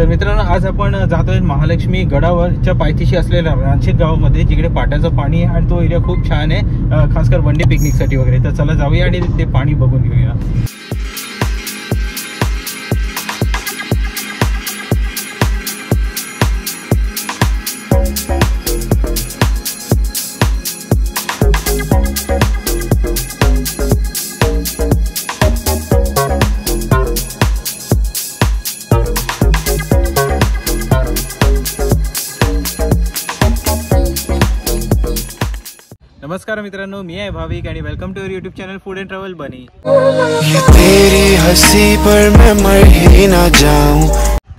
तर मित्रांनो, आज आपण जातोय महालक्ष्मी गडावरच्या पायथीशी असलेल्या रांचेत गावामध्ये, जिकडे पाट्याचं पाणी आहे आणि तो एरिया खूप छान आहे, खासकर वन डे पिकनिकसाठी वगैरे. तर चला जाऊया आणि ते पाणी बघून घेऊया. नमस्कार मित्रांनो, मी आहे भाविक आणि welcome to your YouTube channel food and travel बनी.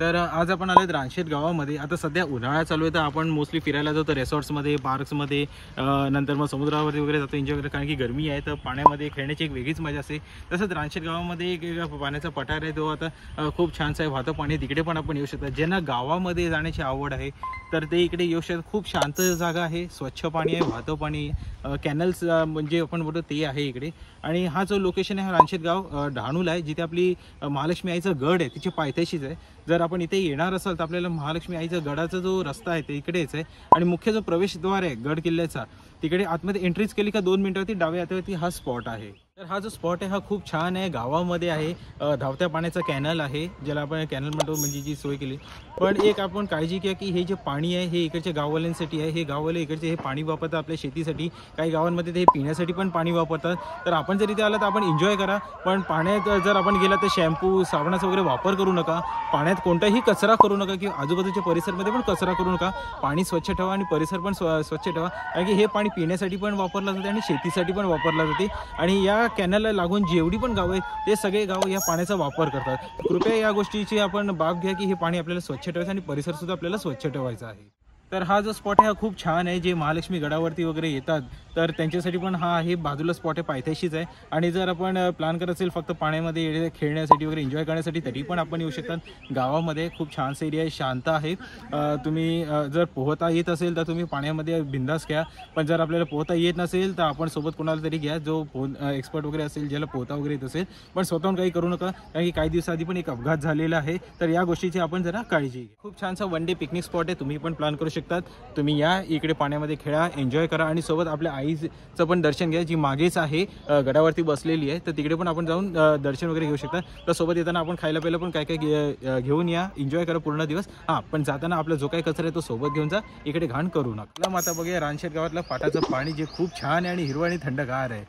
तर आज आपण आलोय रांचेत गावामध्ये. आता सध्या उन्हाळा चालू आहे, तर आपण मोस्टली फिरायला जातो रिसॉर्ट्समध्ये, पार्क्समध्ये, नंतर मग समुद्रावरती वगैरे जातो एन्जॉय करायला, कारण की गरमी आहे. तर पाण्यामध्ये खेळण्याची एक वेगळीच मजा असते. तसंच रांचेत गावामध्ये एक पाण्याचा पठार आहे, तो आता खूप छानसा आहे, वाहतं पाणी. तिकडे पण आपण येऊ शकता. ज्यांना गावामध्ये जाण्याची आवड आहे तर ते इकडे येऊ शकतात. खूप शांत जागा आहे, स्वच्छ पाणी आहे, वाहतं पाणी, कॅनल्स म्हणजे आपण बोलतो ते आहे इकडे. आणि हा जो लोकेशन आहे, हा रांचेत गाव डहाणूला आहे, जिथे आपली महालक्ष्मी आईचं गड आहे, तिची पायथ्याशीच आहे. जर आपण इथे येणार असाल तर आपल्याला महालक्ष्मी आईचं गडाचा जो रस्ता आहे ते इकडेच आहे. आणि मुख्य जो प्रवेशद्वार आहे गड किल्ल्याचा, तिकडे आतमध्ये एंट्रीच केली का 2 मिनिटावरती डाव्या हातावरती हा स्पॉट आहे. तर हा जो स्पॉट आहे हा खूप छान आहे, गावामध्ये आहे. धावत्या पाण्याचा कॅनल आहे, ज्याला आपण कॅनल म्हणतो, म्हणजे जी सोय केली. पण एक आपण काळजी घ्या की हे जे पाणी आहे हे इकडच्या गाववाल्यांसाठी आहे. हे गाववाले इकडचे हे पाणी वापरतात आपल्या शेतीसाठी. काही गावांमध्ये ते पिण्यासाठी पण पाणी वापरतात. तर आपण जर इथे आला तर आपण एन्जॉय करा, पण पाण्यात जर आपण गेला तर शॅम्पू साबणाचा वगैरे वापर करू नका. पाण्यात कोणताही कचरा करू नका किंवा आजूबाजूच्या परिसरमध्ये पण कचरा करू नका. पाणी स्वच्छ ठेवा आणि परिसर पण स्वच्छ ठेवा, कारण की हे पाणी पिण्यासाठी पण वापरलं जाते आणि शेतीसाठी पण वापरलं जाते. आणि या कॅनलला लागून जेवढी पण गावं आहेत ते सगळे गाव या पाण्याचा वापर करतात. कृपया या गोष्टीची आपण बाब घ्या की हे पाणी आपल्याला स्वच्छ ठेवायचं आणि परिसर सुद्धा आपल्याला स्वच्छ ठेवायचा आहे. तर हा जो स्पॉट आहे हा खूप छान आहे. जे महालक्ष्मी गडावरती वगैरे येतात तर त्यांच्यासाठी पण हा आहे, बाजूला स्पॉट आहे, पायथ्याशीच आहे. आणि जर आपण प्लॅन करत असेल फक्त पाण्यामध्ये खेळण्यासाठी वगैरे एन्जॉय करण्यासाठी, तरी पण आपण येऊ शकतात. गावामध्ये खूप छानसा एरिया आहे, शांत आहे. तुम्ही जर पोहता येत असेल तर तुम्ही पाण्यामध्ये बिंदास घ्या. पण जर आपल्याला पोहता येत नसेल तर आपण सोबत कोणाला तरी घ्या जो एक्सपर्ट वगैरे असेल, ज्याला पोहता वगैरे येत असेल. पण स्वतःहून काही करू नका, कारण की काही दिवसाआधी पण एक अपघात झालेला आहे. तर या गोष्टीची आपण जरा काळजी घ्या. खूप छानसा वन डे पिकनिक स्पॉट आहे, तुम्ही पण प्लॅन करू शकता. तुम्ही या इकडे पाण्यामध्ये खेळा, एन्जॉय करा आणि सोबत आपल्या आईचं पण दर्शन घ्या, जी मागेच आहे, गडावरती बसलेली आहे. तर तिकडे पण आपण जाऊन दर्शन वगैरे घेऊ शकता. तर सोबत येताना आपण खायला प्यायला पण काय काय घेऊन या, एन्जॉय करा पूर्ण दिवस. पण जाताना आपला जो काही कचरा आहे तो सोबत घेऊन जा, इकडे घाण करू नका. मग आता बघूया रांचेत गावातलं पाटाचं पाणी, जे खूप छान आहे आणि हिरवं आणि थंडगार आहे.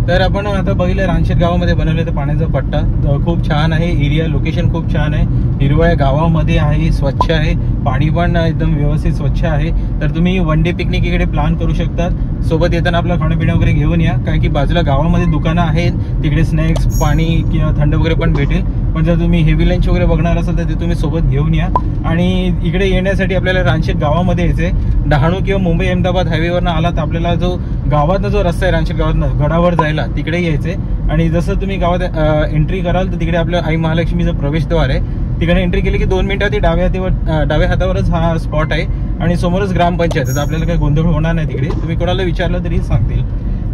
तर आपण आता बघितलं रानशेत गावामध्ये बनवलं तर पाण्याचा पट्टा खूप छान आहे. एरिया लोकेशन खूप छान आहे. हिरवळ गावामध्ये आहे, स्वच्छ आहे, पाणी पण एकदम व्यवस्थित स्वच्छ आहे. तर तुम्ही वन डे पिकनिक इकडे प्लॅन करू शकता. सोबत येताना आपलं खाणं पिणं वगैरे घेऊन या, कारण की बाजूला गावामध्ये दुकानं आहेत, तिकडे स्नॅक्स पाणी किंवा थंड वगैरे पण भेटेल. पण जर तुम्ही हेवी लंच वगैरे बघणार असाल तर ते तुम्ही सोबत घेऊन या. आणि इकडे येण्यासाठी आपल्याला रानशेत गावामध्ये यायचंय. डहाणू किंवा मुंबई अहमदाबाद हायवेवरनं आला तर आपल्याला जो गावातनं जो रस्ता आहे रानशेत गावातनं गडावर जायला तिकडे यायचंय. आणि जसं तुम्ही गावात एंट्री कराल तर तिकडे आपलं आई महालक्ष्मीचं प्रवेशद्वार आहे. तिकडे एंट्री केली की 2 मिनिटात डाव्या हातावरच हा स्पॉट आहे आणि समोरच ग्रामपंचायत आहे. तर आपल्याला काही गोंधळ होणार नाही तिकडे. तुम्ही कोणाला विचारलं तरी सांगतील.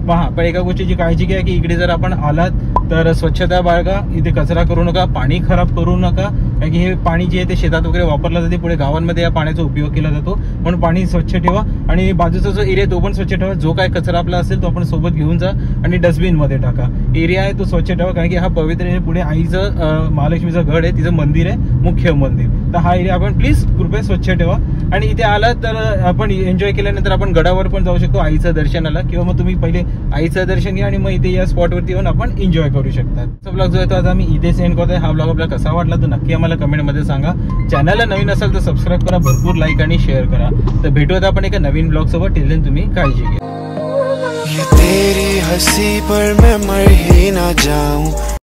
पण एका गोष्टीची काळजी घ्या की इकडे जर आपण आलात तर स्वच्छता बाळगा. इथे कचरा करू नका, पाणी खराब करू नका, कारण की हे पाणी जे आहे ते शेतात वगैरे वापरलं जाते. पुढे गावांमध्ये या पाण्याचा उपयोग केला जातो. म्हणून पाणी स्वच्छ ठेवा आणि बाजूचा जो एरिया तो पण स्वच्छ ठेवा. जो काय कचरा आपला असेल तो आपण सोबत घेऊन जा आणि डस्टबिन मध्ये टाका. एरिया आहे तो स्वच्छ ठेवा, कारण की हा पवित्र आहे. पुढे आईचं महालक्ष्मीचं गड आहे, तिचं मंदिर आहे, मुख्य मंदिर. तर हा एरिया आपण प्लीज कृपया स्वच्छ ठेवा. आणि इथे आलात तर आपण एन्जॉय केल्यानंतर आपण गडावर पण जाऊ शकतो आईचं दर्शनाला, किंवा मग तुम्ही पहिले आईचं दर्शन घ्या आणि मग इथे या स्पॉटवरती येऊन आपण एन्जॉय करू शकता. हा ब्लॉग जो आहे तो आता आम्ही इथे सेंड करतोय. हा ब्लॉग आपल्याला कसा वाटला तर नक्की आम्हाला कमेंटमध्ये सांगा. चॅनलला नवीन असाल तर सबस्क्राईब करा, भरपूर लाईक आणि शेअर करा. तर भेटूयात आपण एका नवीन ब्लॉग सोबत. टिल देन तुम्ही काळजी घ्या. ये तेरी हंसी पर मैं मर ही ना जाऊं.